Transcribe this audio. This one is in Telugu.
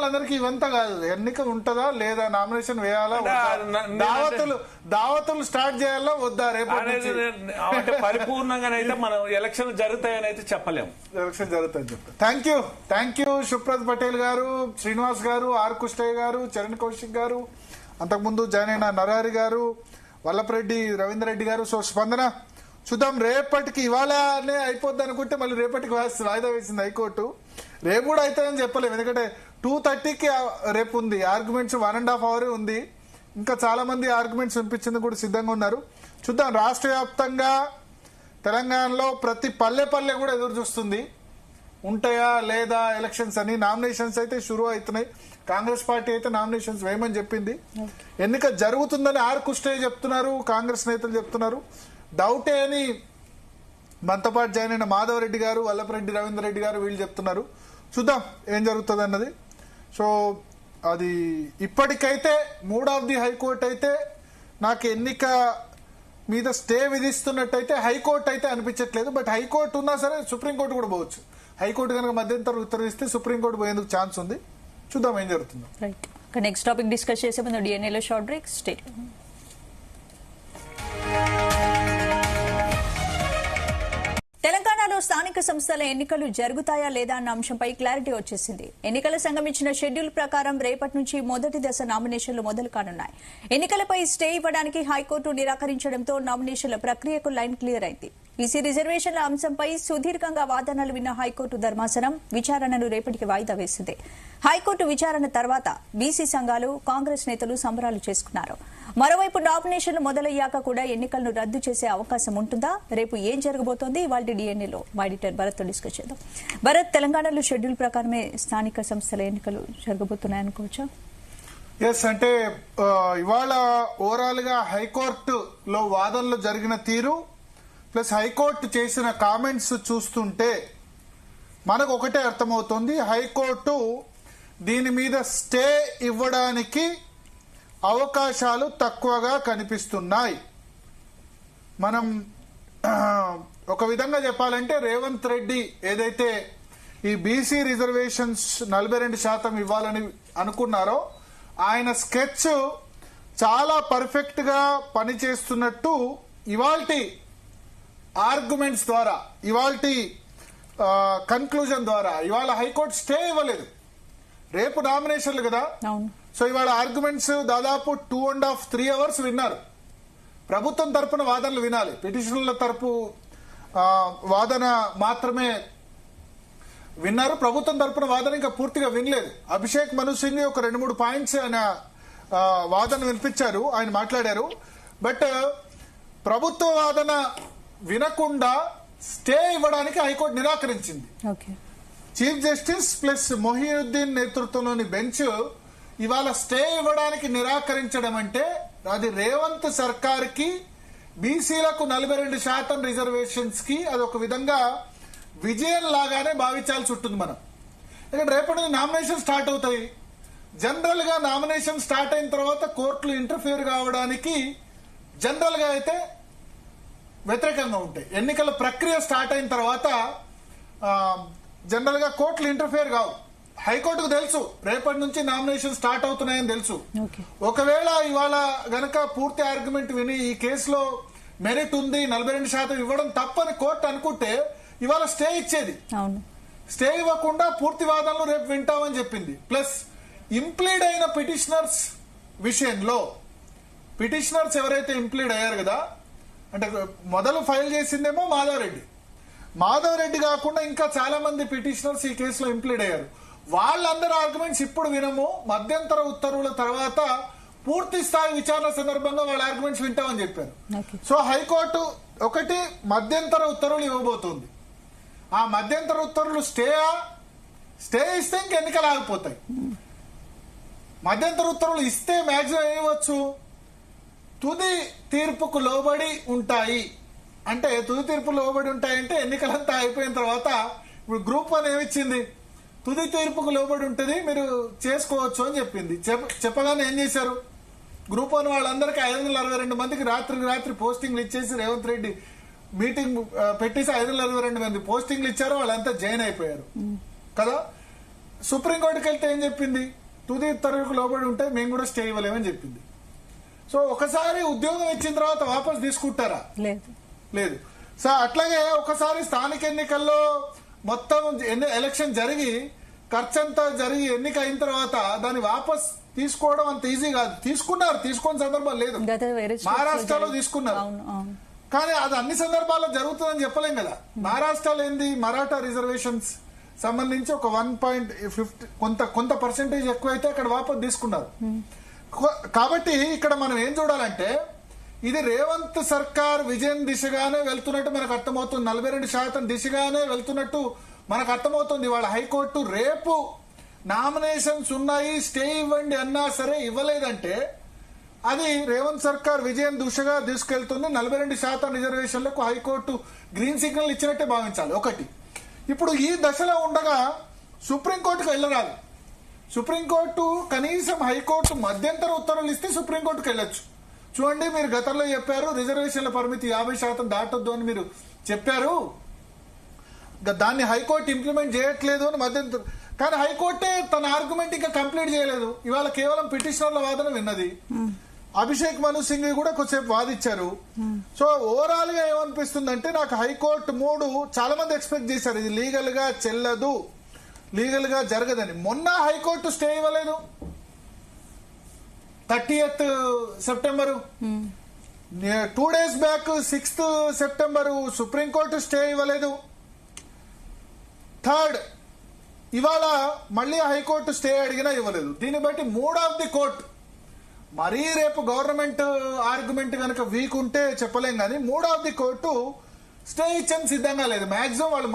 వాళ్ళందరికీ ఇవంతా కాదు, ఎన్నిక ఉంటుందా లేదా, నామినేషన్ వేయాలా, దావతులు స్టార్ట్ చేయాలా వద్దా రేపు అంటే పరిపూర్ణంగానైతే మనం ఎలక్షన్ జరుగుతాయని అయితే చెప్పలేము. ఎలక్షన్ జరుగుతాయని చెప్తాం. థ్యాంక్ యూ సుప్రత్ పటేల్ గారు, శ్రీనివాస్ గారు, ఆర్ కుష్టయ్య గారు, చరణ్ కౌశిక్ గారు, అంతకుముందు జాయిన్ అయిన నరహరి గారు, వల్లపరెడ్డి రవీందర్ రెడ్డి గారు. సో స్పందన చూద్దాం, రేపటికి ఇవాళనే అయిపోద్ది అనుకుంటే మళ్ళీ రేపటికి వాయిదా వేసింది హైకోర్టు. రేపు కూడా అవుతుందని చెప్పలేము, ఎందుకంటే 2:30కి రేపు ఉంది ఆర్గ్యుమెంట్స్, 1.5 hour ఉంది. ఇంకా చాలా మంది ఆర్గ్యుమెంట్స్ వినిపించింది కూడా సిద్ధంగా ఉన్నారు. చూద్దాం, రాష్ట్ర వ్యాప్తంగా తెలంగాణలో ప్రతి పల్లె కూడా ఎదురు చూస్తుంది ఉంటాయా లేదా ఎలక్షన్స్ అని. నామినేషన్స్ అయితే షురూ అవుతున్నాయి. కాంగ్రెస్ పార్టీ అయితే నామినేషన్స్ వేయమని చెప్పింది. ఎన్నిక జరుగుతుందని ఆర్ కుష్టయ్య చెప్తున్నారు, కాంగ్రెస్ నేతలు చెప్తున్నారు. డౌటే అని మనతో పాటు జాయిన్ అయిన మాధవ్ రెడ్డి గారు, వల్లపరెడ్డి రవీందర్ రెడ్డి గారు వీళ్ళు చెప్తున్నారు. చూద్దాం ఏం జరుగుతుంది అన్నది. సో అది ఇప్పటికైతే మూడ్ హైకోర్టు అయితే నాకు ఎన్నిక మీద స్టే విధిస్తున్నట్టయితే హైకోర్టు అయితే అనిపించట్లేదు. బట్ హైకోర్టు ఉన్నా సరే సుప్రీంకోర్టు కూడా పోవచ్చు. హైకోర్టు కనుక మధ్యంతర ఉత్తర్వు ఇస్తే సుప్రీంకోర్టు పోయేందుకు ఛాన్స్ ఉంది. చూద్దాం ఏం జరుగుతుందో. రైట్, నెక్స్ట్ టాపిక్ డిస్కస్ చేసే ముందు డిఎన్ఏలో షార్ట్ బ్రేక్. స్టేట్ తెలంగాణలో స్థానిక సంస్థల ఎన్నికలు జరుగుతాయా లేదా అన్న అంశంపై క్లారిటీ వచ్చేసింది. ఎన్నికల సంఘం ఇచ్చిన షెడ్యూల్ ప్రకారం రేపటి నుంచి మొదటి దశ నామినేషన్లు మొదలు కానున్నాయి. ఎన్నికలపై స్టే ఇవ్వడానికి హైకోర్టు నిరాకరించడంతో నామినేషన్ల ప్రక్రియకు లైన్ క్లియర్ అయింది. బీసీ రిజర్వేషన్ల అంశంపై సుదీర్ఘంగా వాదనలు విన్న హైకోర్టు ధర్మాసనం విచారణను రేపటికి వాయిదా వేసింది. హైకోర్టు విచారణ తర్వాత బీసీ సంఘాలు, కాంగ్రెస్ నేతలు సంబరాలు చేసుకున్నారు. మరోవైపు నామినేషన్లు మొదలయ్యాక కూడా ఎన్నికలను రద్దు చేసే అవకాశం ఉంటుందా? రేపు ఏం జరగబోతోంది? ఇవాళ డిఎన్ఏలో మా ఎడిటర్ భరత్ తో డిస్కస్ చేద్దాం. భరత్, తెలంగాణలో షెడ్యూల్ ప్రకారమే స్థానిక సంస్థల ఎన్నికలు జరగబోతున్నాయనుకోవచ్చా? ఎస్, అంటే ఇవాళ ఓవరాల్ గా హైకోర్టులో వాదనలు జరిగిన తీరు ప్లస్ హైకోర్టు చేసిన కామెంట్స్ చూస్తుంటే మనకు ఒకటే అర్థమవుతుంది, హైకోర్టు దీని మీద స్టే ఇవ్వడానికి అవకాశాలు తక్కువగా కనిపిస్తున్నాయి. మనం ఒక విధంగా చెప్పాలంటే రేవంత్ రెడ్డి ఏదైతే ఈ బీసీ రిజర్వేషన్స్ 42% ఇవ్వాలని అనుకున్నారో ఆయన స్కెచ్ చాలా పర్ఫెక్ట్ గా పనిచేస్తున్నట్టు ఇవాల్టి ఆర్గ్యుమెంట్స్ ద్వారా, ఇవాల్టి కన్క్లూజన్ ద్వారా ఇవాళ హైకోర్టు స్టే ఇవ్వలేదు. రేపు నామినేషన్లు కదా, సో ఇవాళ ఆర్గ్యుమెంట్స్ దాదాపు 2.5-3 hours విన్నారు. ప్రభుత్వం తరపున వాదనలు వినాలి, పిటిషనర్ల తరపు వాదన మాత్రమే విన్నారు. ప్రభుత్వం తరపున వాదన ఇంకా పూర్తిగా వినలేదు. అభిషేక్ మను సింగ్ ఒక 2-3 పాయింట్స్ ఆయన వాదన వినిపించారు, ఆయన మాట్లాడారు. బట్ ప్రభుత్వ వాదన వినకుండా స్టే ఇవ్వడానికి హైకోర్టు నిరాకరించింది. చీఫ్ జస్టిస్ ప్లస్ మొహియుద్దీన్ నేతృత్వంలోని బెంచ్ ఇవాళ స్టే ఇవ్వడానికి నిరాకరించడం అంటే అది రేవంత్ సర్కార్ కి బీసీలకు 42% రిజర్వేషన్స్ కి అదొక విధంగా విజయం లాగానే భావించాల్సి ఉంటుంది మనం. ఎందుకంటే రేపటి నామినేషన్ స్టార్ట్ అవుతాయి. జనరల్ గా నామినేషన్ స్టార్ట్ అయిన తర్వాత కోర్టులు ఇంటర్ఫియర్ కావడానికి జనరల్ గా అయితే వ్యతిరేకంగా ఉంటాయి. ఎన్నికల ప్రక్రియ స్టార్ట్ అయిన తర్వాత జనరల్ గా కోర్టులు ఇంటర్ఫియర్ కావు. హైకోర్టుకు తెలుసు రేపటి నుంచి నామినేషన్ స్టార్ట్ అవుతున్నాయని తెలుసు. ఒకవేళ ఇవాళ గనక పూర్తి ఆర్గ్యుమెంట్ విని ఈ కేసులో మెరిట్ ఉంది, 42% ఇవ్వడం తప్పని కోర్టు అనుకుంటే ఇవాళ స్టే ఇచ్చేది. స్టే ఇవ్వకుండా పూర్తి వాదనలు రేపు వింటామని చెప్పింది. ప్లస్ ఇంప్లీడ్ అయిన పిటిషనర్స్ విషయంలో పిటిషనర్స్ ఎవరైతే ఇంప్లీడ్ అయ్యారు కదా, అంటే మొదలు ఫైల్ చేసిందేమో మాధవ్ రెడ్డి కాకుండా ఇంకా చాలా మంది పిటిషనర్స్ ఈ కేసులో ఇంప్లీడ్ అయ్యారు. వాళ్ళందరూ ఆర్గ్యుమెంట్స్ ఇప్పుడు వినము, మధ్యంతర ఉత్తర్వుల తర్వాత పూర్తి స్థాయి విచారణ సందర్భంగా వాళ్ళ ఆర్గ్యుమెంట్స్ వింటామని చెప్పారు. సో హైకోర్టు ఒకటి మధ్యంతర ఉత్తర్వులు ఇవ్వబోతుంది. ఆ మధ్యంతర ఉత్తర్వులు స్టే ఇస్తే ఇంక ఎన్నికలు ఆగిపోతాయి. మధ్యంతర ఉత్తర్వులు ఇస్తే మాక్సిమం ఏమవచ్చు, తుది తీర్పుకు లోబడి ఉంటాయి. అంటే తుది తీర్పు లోబడి ఉంటాయంటే ఎన్నికలంతా అయిపోయిన తర్వాత ఇప్పుడు గ్రూప్ 1 ఏమిచ్చింది, తుది తీర్పుకు లోబడి ఉంటుంది, మీరు చేసుకోవచ్చు అని చెప్పింది. చెప్పగానే ఏం చేశారు, గ్రూప్ 1 వాళ్ళందరికీ 562 మందికి రాత్రి పోస్టింగ్లు ఇచ్చేసి రేవంత్ రెడ్డి మీటింగ్ పెట్టేసి 562 మంది పోస్టింగ్లు ఇచ్చారు. వాళ్ళంతా జాయిన్ అయిపోయారు కదా. సుప్రీంకోర్టుకి వెళ్తే ఏం చెప్పింది? తుది ఉత్తర్వులకు లోబడి ఉంటే మేము కూడా స్టే ఇవ్వలేమని చెప్పింది. సో ఒకసారి ఉద్యోగం ఇచ్చిన తర్వాత వాపస్ తీసుకుంటారా? లేదు. సో అట్లాగే ఒకసారి స్థానిక ఎన్నికల్లో మొత్తం ఎలక్షన్ జరిగి ఖర్చంతా జరిగి ఎన్నిక అయిన తర్వాత దాన్ని వాపస్ తీసుకోవడం అంత ఈజీ కాదు. తీసుకున్న సందర్భాలు లేదు. మహారాష్ట్రలో తీసుకున్నారు, కానీ అది అన్ని సందర్భాల్లో జరుగుతుందని చెప్పలేం కదా. మహారాష్ట్రలో ఏంది, మరాఠా రిజర్వేషన్స్ సంబంధించి ఒక 1.50 కొంత పర్సెంటేజ్ ఎక్కువైతే అక్కడ వాపస్ తీసుకున్నారు. కాబట్టి ఇక్కడ మనం ఏం చూడాలంటే ఇది రేవంత్ సర్కార్ విజయం దిశగానే వెళ్తున్నట్టు మనకు అర్థమవుతుంది. 42% దిశగానే వెళ్తున్నట్టు మనకు అర్థమవుతుంది. వాళ్ళ హైకోర్టు రేపు నామినేషన్స్ ఉన్నాయి స్టే ఇవ్వండి అన్నా సరే ఇవ్వలేదంటే అది రేవంత్ సర్కార్ విజయం దిశగా తీసుకెళ్తుంది. 42% రిజర్వేషన్లకు హైకోర్టు గ్రీన్ సిగ్నల్ ఇచ్చినట్టే భావించాలి. ఒకటి, ఇప్పుడు ఈ దశలో ఉండగా సుప్రీంకోర్టుకు వెళ్ళరాదు. సుప్రీంకోర్టు కనీసం హైకోర్టు మధ్యంతర ఉత్తర్వులు ఇస్తే సుప్రీంకోర్టుకు వెళ్ళొచ్చు. చూడండి, మీరు గతంలో చెప్పారు రిజర్వేషన్ల పరిమితి 50% దాటొద్దు అని మీరు చెప్పారు. దాన్ని హైకోర్టు ఇంప్లిమెంట్ చేయట్లేదు అని మధ్యంతర, కానీ హైకోర్టే తన ఆర్గ్యుమెంట్ ఇంకా కంప్లీట్ చేయలేదు. ఇవాళ కేవలం పిటిషనర్ల వాదన విన్నది. అభిషేక్ మను సింగ్ కూడా కొద్దిసేపు వాదిచ్చారు. సో ఓవరాల్ గా ఏమనిపిస్తుందంటే నాకు హైకోర్టు 3 చాలా మంది ఎక్స్పెక్ట్ చేశారు ఇది లీగల్ గా చెల్లదు, లీగల్ గా జరగదని. మొన్న హైకోర్టు స్టే ఇవ్వలేదు. 30th September, 2 days back 6th September supreme court stay ఇవ్వలేదు. 3rd ఇవాళ మళ్ళీ హైకోర్టు స్టే అడిగినా ఇవ్వలేదు. దీన్ని బట్టి 3 కోర్టు మరీ రేపు గవర్నమెంట్ ఆర్గ్యుమెంట్ కనుక వీక్ ఉంటే చెప్పలేం, కానీ 3 కోర్టు స్టే ఇచ్చని సిద్ధంగా లేదు. మాక్సిమం వాళ్ళు